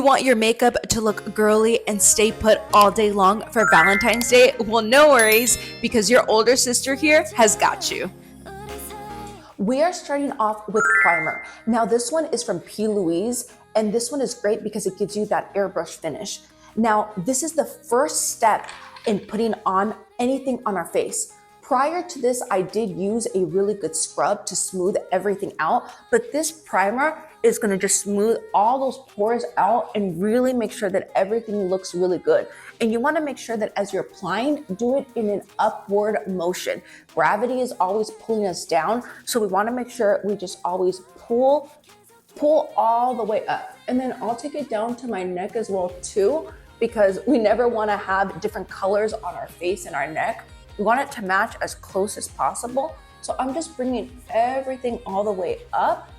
want your makeup to look girly and stay put all day long for Valentine's Day? Well, no worries, because your older sister here has got you. We are starting off with primer. Now this one is from P. Louise, and this one is great because it gives you that airbrush finish. Now this is the first step in putting on anything on our face. Prior to this, I did use a really good scrub to smooth everything out, but this primer is gonna just smooth all those pores out and really make sure that everything looks really good. And you wanna make sure that as you're applying, do it in an upward motion. Gravity is always pulling us down, so we wanna make sure we just always pull all the way up. And then I'll take it down to my neck as well too, because we never wanna have different colors on our face and our neck. We want it to match as close as possible. So I'm just bringing everything all the way up.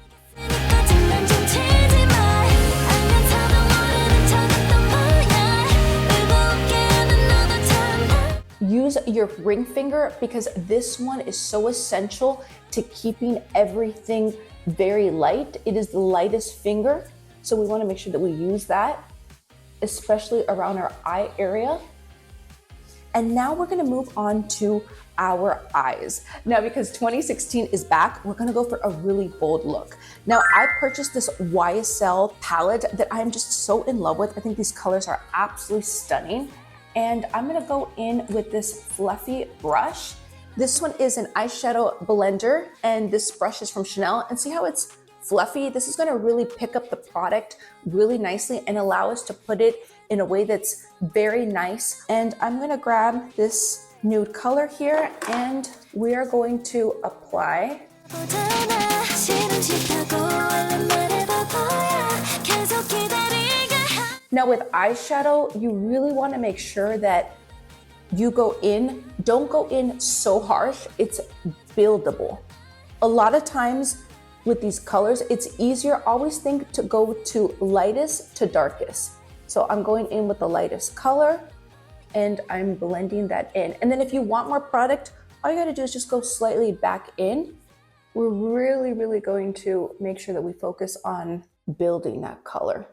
Use your ring finger because this one is so essential to keeping everything very light. It is the lightest finger. So we want to make sure that we use that, especially around our eye area. And now we're gonna move on to our eyes. Now, because 2016 is back, we're gonna go for a really bold look. Now, I purchased this YSL palette that I'm just so in love with. I think these colors are absolutely stunning. And I'm gonna go in with this fluffy brush. This one is an eyeshadow blender, and this brush is from Chanel. And see how it's fluffy? This is gonna really pick up the product really nicely and allow us to put it in a way that's very nice. And I'm gonna grab this nude color here and we are going to apply. Now with eyeshadow, you really wanna make sure that you go in, don't go in so harsh, it's buildable. A lot of times with these colors, it's easier, always think to go to lightest to darkest. So I'm going in with the lightest color and I'm blending that in. And then if you want more product, all you gotta do is just go slightly back in. We're really going to make sure that we focus on building that color.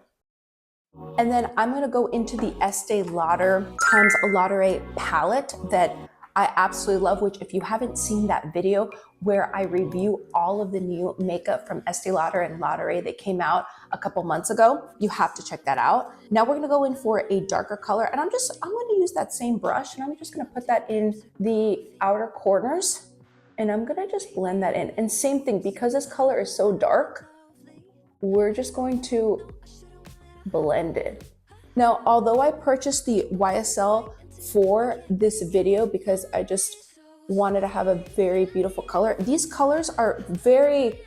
And then I'm gonna go into the Estee Lauder times Lauder palette that I absolutely love, which if you haven't seen that video where I review all of the new makeup from Estee Lauder and Lauder that came out a couple months ago, you have to check that out. Now we're gonna go in for a darker color, and I'm gonna use that same brush and I'm just gonna put that in the outer corners and I'm gonna just blend that in. And same thing, because this color is so dark, we're just going to blend it. Now, although I purchased the YSL for this video because I just wanted to have a very beautiful color, these colors are very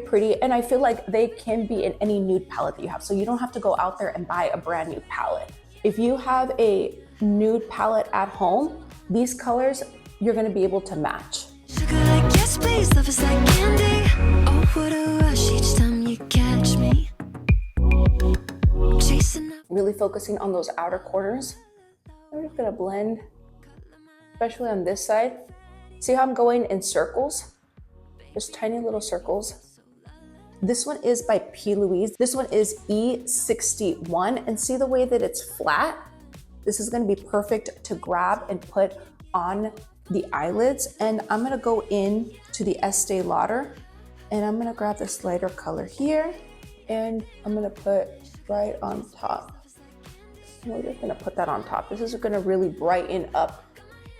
pretty, and I feel like they can be in any nude palette that you have, so you don't have to go out there and buy a brand new palette. If you have a nude palette at home, these colors you're going to be able to match. Sugar like yes, please, love is like candy. Oh, what a rush each time you catch me. Really focusing on those outer corners. I'm just gonna blend, especially on this side. See how I'm going in circles? Just tiny little circles. This one is by P. Louise. This one is E61, and see the way that it's flat? This is gonna be perfect to grab and put on the eyelids. And I'm gonna go in to the Estee Lauder, and I'm gonna grab this lighter color here, and I'm gonna put right on top. And we're just gonna put that on top. This is gonna really brighten up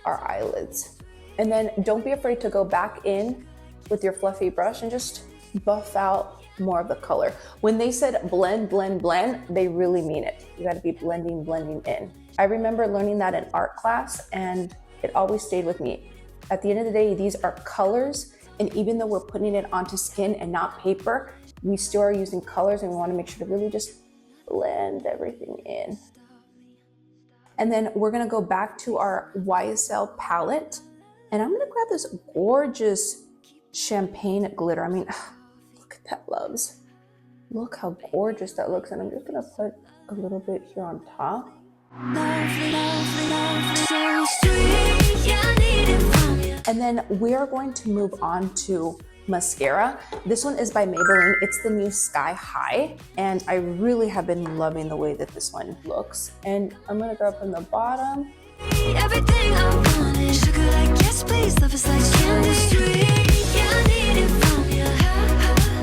our eyelids. And then don't be afraid to go back in with your fluffy brush and just buff out more of the color. When they said blend, blend, blend, they really mean it. You gotta be blending, blending in. I remember learning that in art class and it always stayed with me. At the end of the day, these are colors, and even though we're putting it onto skin and not paper, we still are using colors, and we wanna make sure to really just blend everything in. And then we're gonna go back to our YSL palette, and I'm gonna grab this gorgeous champagne glitter. I mean, look at that, loves. Look how gorgeous that looks. And I'm just gonna put a little bit here on top. And then we are going to move on to mascara. This one is by Maybelline. It's the new Sky High, and I really have been loving the way that this one looks. And I'm gonna go from the bottom. Everything I want is sugar like yes please, love is like candy sweet. Yeah, I need it from you.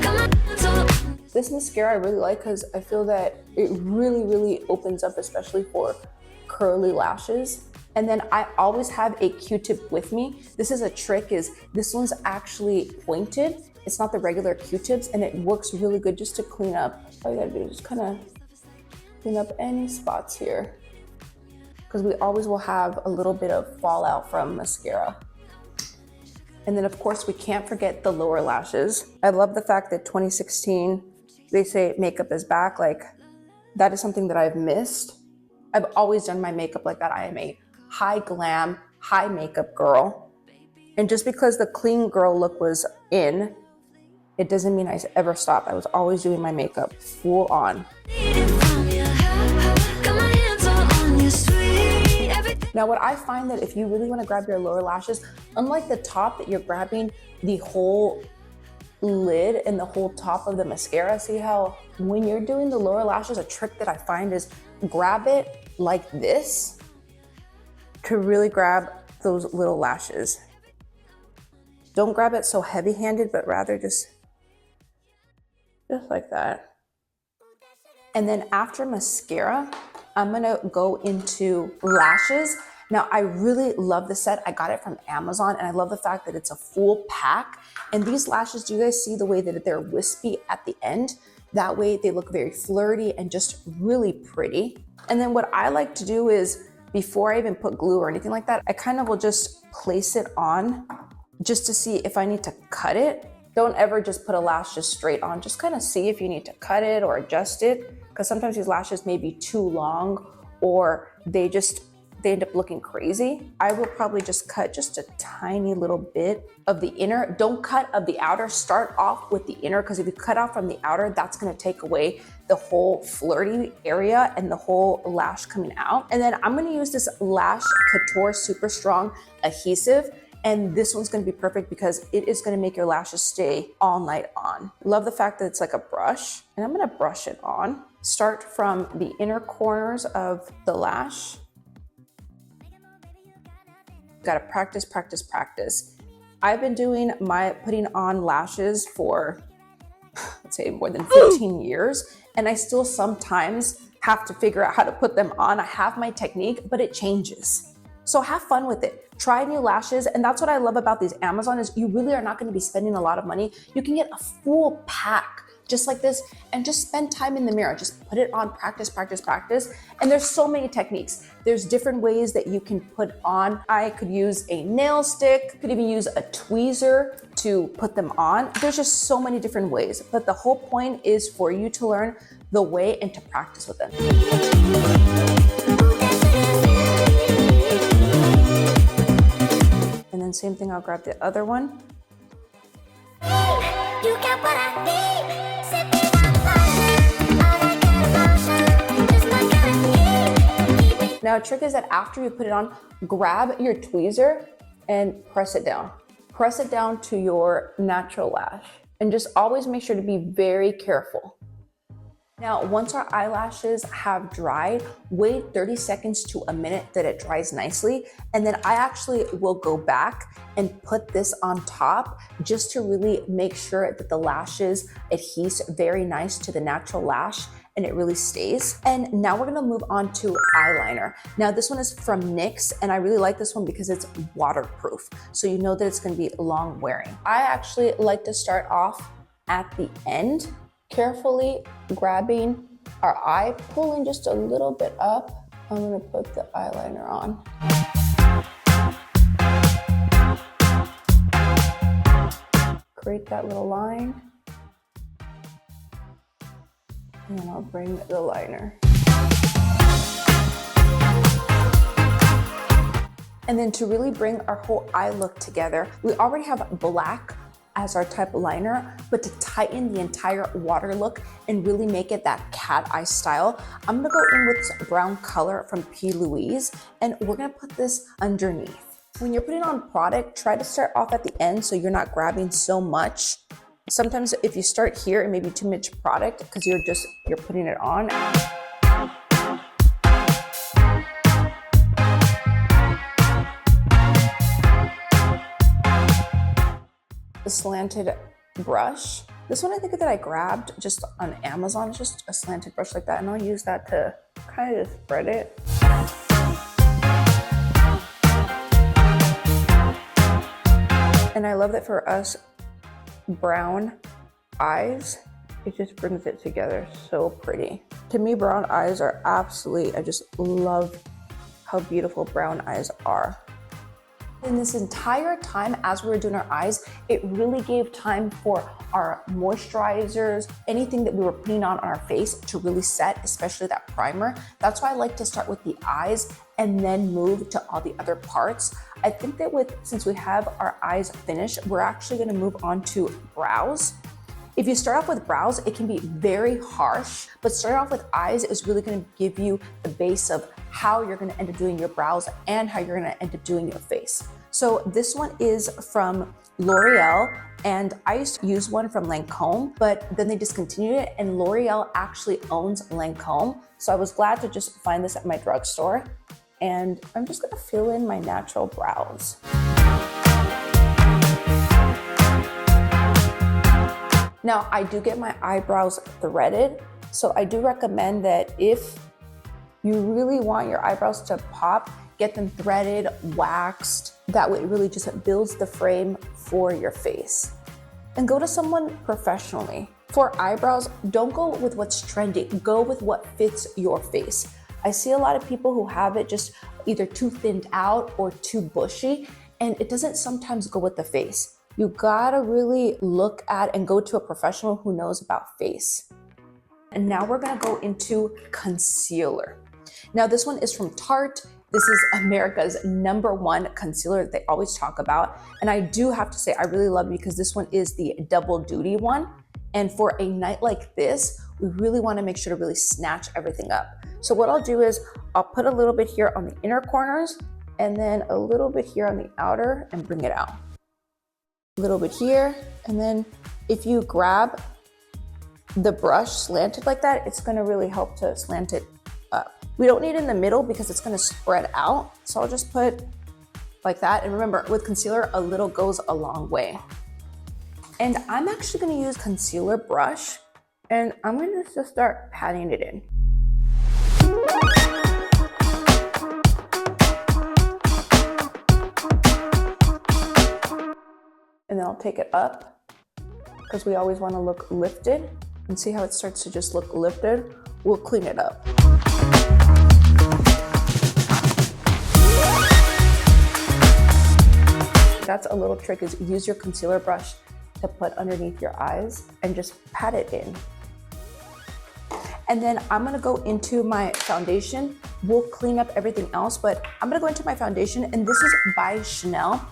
Come on, so This mascara I really like because I feel that it really opens up, especially for curly lashes. And then I always have a Q-tip with me. This is a trick, is this one's actually pointed. It's not the regular Q-tips, and it works really good just to clean up. All you gotta do is just kind of clean up any spots here, because we always will have a little bit of fallout from mascara. And then of course we can't forget the lower lashes. I love the fact that 2016, they say makeup is back. Like, that is something that I've missed. I've always done my makeup like that. I am a high glam, high makeup girl. And just because the clean girl look was in, it doesn't mean I ever stopped. I was always doing my makeup full on. Now what I find that if you really want to grab your lower lashes, unlike the top that you're grabbing the whole lid and the whole top of the mascara, see how when you're doing the lower lashes, a trick that I find is grab it like this to really grab those little lashes. Don't grab it so heavy-handed, but rather just like that. And then after mascara, I'm gonna go into lashes. Now, I really love the set. I got it from Amazon, and I love the fact that it's a full pack. And these lashes, do you guys see the way that they're wispy at the end? That way they look very flirty and just really pretty. And then what I like to do is, before I even put glue or anything like that, I kind of will just place it on just to see if I need to cut it. Don't ever just put a lash just straight on. Just kind of see if you need to cut it or adjust it, because sometimes these lashes may be too long or they end up looking crazy. I will probably just cut just a tiny little bit of the inner. Don't cut of the outer. Start off with the inner, because if you cut off from the outer, that's gonna take away the whole flirty area and the whole lash coming out. And then I'm gonna use this Lash Couture Super Strong Adhesive. And this one's gonna be perfect because it is gonna make your lashes stay all night on. Love the fact that it's like a brush, and I'm gonna brush it on. Start from the inner corners of the lash. Gotta practice, practice, practice. I've been doing my putting on lashes for, let's say, more than 15 years, and I still sometimes have to figure out how to put them on. I have my technique, but it changes. So have fun with it. Try new lashes, and that's what I love about these Amazon is you really are not gonna be spending a lot of money. You can get a full pack just like this and just spend time in the mirror. Just put it on, practice, practice, practice. And there's so many techniques. There's different ways that you can put on. I could use a nail stick, could even use a tweezer to put them on. There's just so many different ways, but the whole point is for you to learn the way and to practice with them. And then same thing, I'll grab the other one. you got what I need. Now, a trick is that after you put it on, grab your tweezer and press it down. Press it down to your natural lash, and just always make sure to be very careful. Now, once our eyelashes have dried, wait 30 seconds to a minute that it dries nicely. And then I actually will go back and put this on top just to really make sure that the lashes adhere very nice to the natural lash and it really stays. And now we're gonna move on to eyeliner. Now this one is from NYX, and I really like this one because it's waterproof. So you know that it's gonna be long wearing. I actually like to start off at the end, carefully grabbing our eye, pulling just a little bit up. I'm gonna put the eyeliner on. Create that little line. And then I'll bring the liner. And then to really bring our whole eye look together, we already have black as our type of liner, but to tighten the entire water look and really make it that cat eye style, I'm gonna go in with brown color from P. Louise, and we're gonna put this underneath. When you're putting on product, try to start off at the end so you're not grabbing so much. Sometimes if you start here, it may be too much product because you're putting it on. The slanted brush. This one I think that I grabbed just on Amazon, just a slanted brush like that, and I'll use that to kind of just spread it. And I love that for us brown eyes, it just brings it together so pretty. To me, brown eyes are absolutely, I just love how beautiful brown eyes are. In this entire time as we were doing our eyes, it really gave time for our moisturizers, anything that we were putting on our face to really set, especially that primer. That's why I like to start with the eyes and then move to all the other parts. I think that since we have our eyes finished, we're actually gonna move on to brows. If you start off with brows, it can be very harsh, but starting off with eyes is really gonna give you the base of how you're gonna end up doing your brows and how you're gonna end up doing your face. So this one is from L'Oreal, and I used to use one from Lancome, but then they discontinued it, and L'Oreal actually owns Lancome. So I was glad to just find this at my drugstore, and I'm just gonna fill in my natural brows. Now, I do get my eyebrows threaded, so I do recommend that if you really want your eyebrows to pop, get them threaded, waxed. That way it really just builds the frame for your face. And go to someone professionally. For eyebrows, don't go with what's trendy, go with what fits your face. I see a lot of people who have it just either too thinned out or too bushy, and it doesn't sometimes go with the face. You gotta really look at and go to a professional who knows about face. And now we're gonna go into concealer. Now this one is from Tarte. This is America's #1 concealer that they always talk about. And I do have to say, I really love it because this one is the double duty one. And for a night like this, we really wanna make sure to really snatch everything up. So what I'll do is I'll put a little bit here on the inner corners and then a little bit here on the outer and bring it out. A little bit here, and then if you grab the brush slanted like that, it's gonna really help to slant it up. We don't need it in the middle because it's gonna spread out. So I'll just put like that. And remember, with concealer, a little goes a long way. And I'm actually gonna use concealer brush, and I'm gonna just start patting it in. And then I'll take it up because we always want to look lifted, and see how it starts to just look lifted. We'll clean it up. That's a little trick, is use your concealer brush to put underneath your eyes and just pat it in. And then I'm gonna go into my foundation. We'll clean up everything else, but I'm gonna go into my foundation, and this is by Chanel.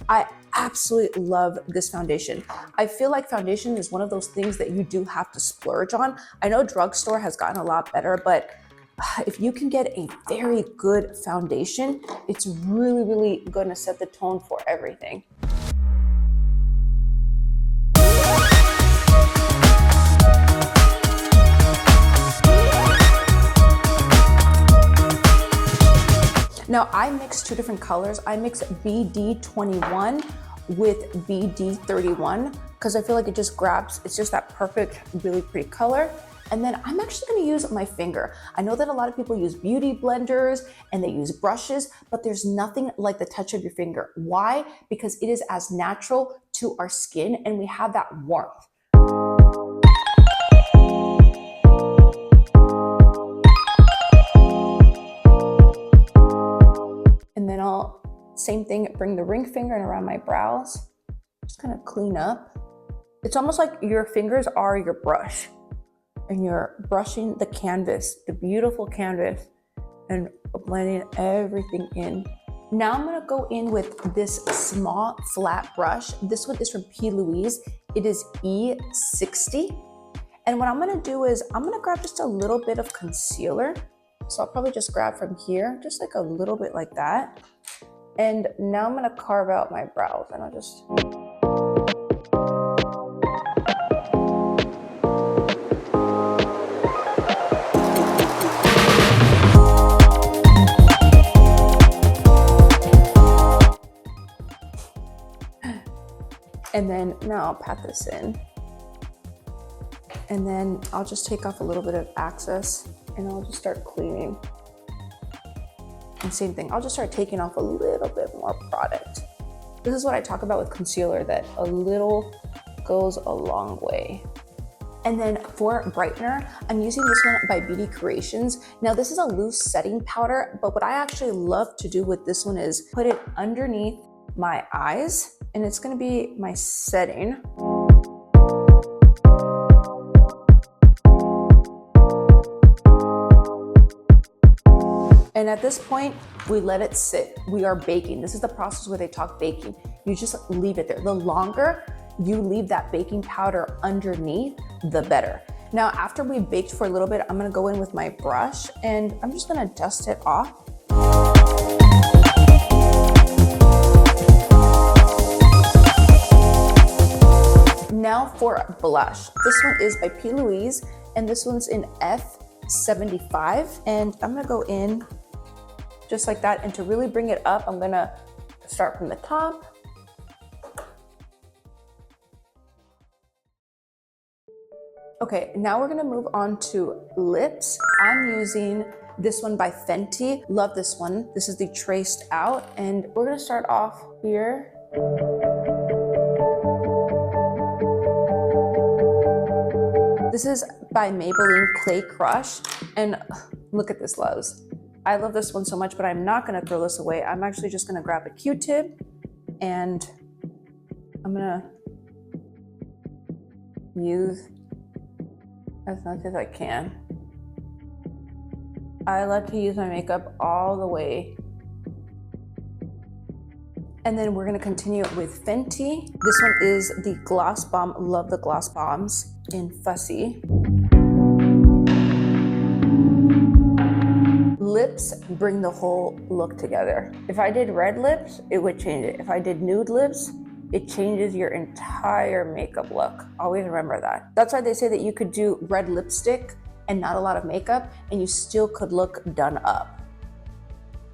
I absolutely love this foundation. I feel like foundation is one of those things that you do have to splurge on. I know drugstore has gotten a lot better, but if you can get a very good foundation, it's really, really gonna set the tone for everything. Now I mix two different colors. I mix BD21 with BD31 because I feel like it just grabs, it's just that perfect, really pretty color. And then I'm actually gonna use my finger. I know that a lot of people use beauty blenders and they use brushes, but there's nothing like the touch of your finger. Why? Because it is as natural to our skin and we have that warmth. And then I'll, same thing, bring the ring finger and around my brows. Just kind of clean up. It's almost like your fingers are your brush and you're brushing the canvas, the beautiful canvas, and blending everything in. Now I'm gonna go in with this small flat brush. This one is from P. Louise. It is E60. And what I'm gonna do is I'm gonna grab just a little bit of concealer. So I'll probably just grab from here, just like a little bit like that. And now I'm gonna carve out my brows, and I'll just... And then now I'll pat this in. And then I'll just take off a little bit of excess and I'll just start cleaning. And same thing, I'll just start taking off a little bit more product. This is what I talk about with concealer, that a little goes a long way. And then for brightener, I'm using this one by Beauty Creations. Now this is a loose setting powder, but what I actually love to do with this one is put it underneath my eyes, and it's gonna be my setting. And at this point, we let it sit. We are baking. This is the process where they talk baking. You just leave it there. The longer you leave that baking powder underneath, the better. Now, after we've baked for a little bit, I'm gonna go in with my brush and I'm just gonna dust it off. Now for blush. This one is by P. Louise, and this one's in F75. And I'm gonna go in just like that. And to really bring it up, I'm gonna start from the top. Okay, now we're gonna move on to lips. I'm using this one by Fenty. Love this one. This is the traced out, and we're gonna start off here. This is by Maybelline Clay Crush, and look at this, loves. I love this one so much, but I'm not gonna throw this away. I'm actually just gonna grab a Q-tip, and I'm gonna use as much as I can. I like to use my makeup all the way. And then we're gonna continue with Fenty. This one is the Gloss Bomb. Love the Gloss Bombs in Fussy. Lips bring the whole look together. If I did red lips, it would change it. If I did nude lips, it changes your entire makeup look. Always remember that. That's why they say that you could do red lipstick and not a lot of makeup, and you still could look done up.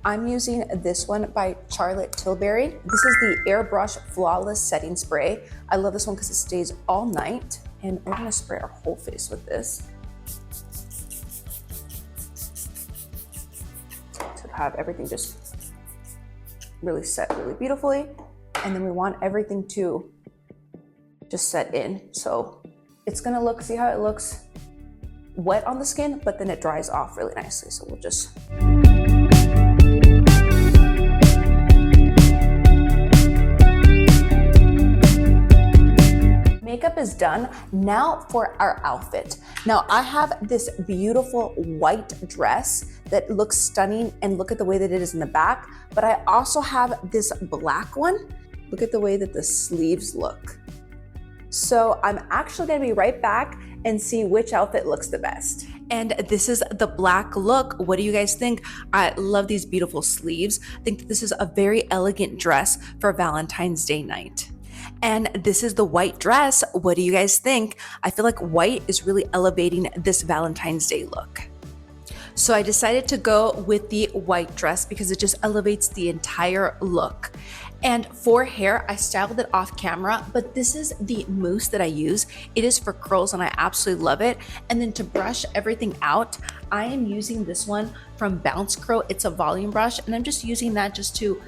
I'm using this one by Charlotte Tilbury. This is the Airbrush Flawless Setting Spray. I love this one because it stays all night, and we're gonna spray our whole face with this to have everything just really set really beautifully. And then we want everything to just set in. So it's gonna look, see how it looks wet on the skin, but then it dries off really nicely. So we'll just... Makeup is done. Now for our outfit. Now I have this beautiful white dress that looks stunning, and look at the way that it is in the back, but I also have this black one. Look at the way that the sleeves look. So I'm actually gonna be right back and see which outfit looks the best. And this is the black look. What do you guys think? I love these beautiful sleeves. I think that this is a very elegant dress for Valentine's Day night. And this is the white dress. What do you guys think? I feel like white is really elevating this Valentine's Day look. So I decided to go with the white dress because it just elevates the entire look. And for hair, I styled it off camera, but this is the mousse that I use. It is for curls and I absolutely love it. And then to brush everything out, I am using this one from Bounce Curl. It's a volume brush, and I'm just using that just to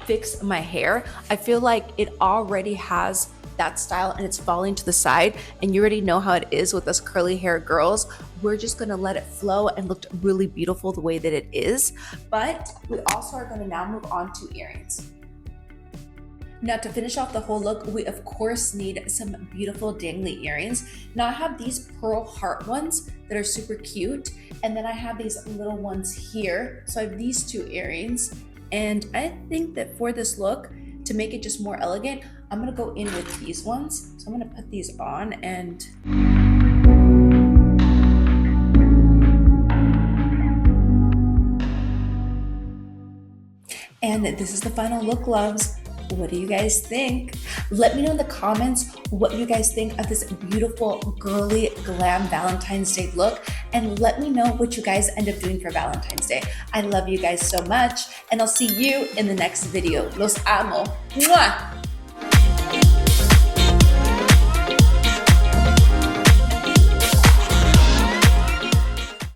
fix my hair. I feel like it already has that style and it's falling to the side, and you already know how it is with us curly hair girls. We're just gonna let it flow and look really beautiful the way that it is. But we also are gonna now move on to earrings. Now to finish off the whole look, we of course need some beautiful dangly earrings. Now I have these pearl heart ones that are super cute, and then I have these little ones here. So I have these two earrings, and I think that for this look, to make it just more elegant, I'm gonna go in with these ones. So I'm gonna put these on and And this is the final look, loves. What do you guys think? Let me know in the comments what you guys think of this beautiful, girly, glam Valentine's Day look, and let me know what you guys end up doing for Valentine's Day. I love you guys so much, and I'll see you in the next video. Los amo. Mwah!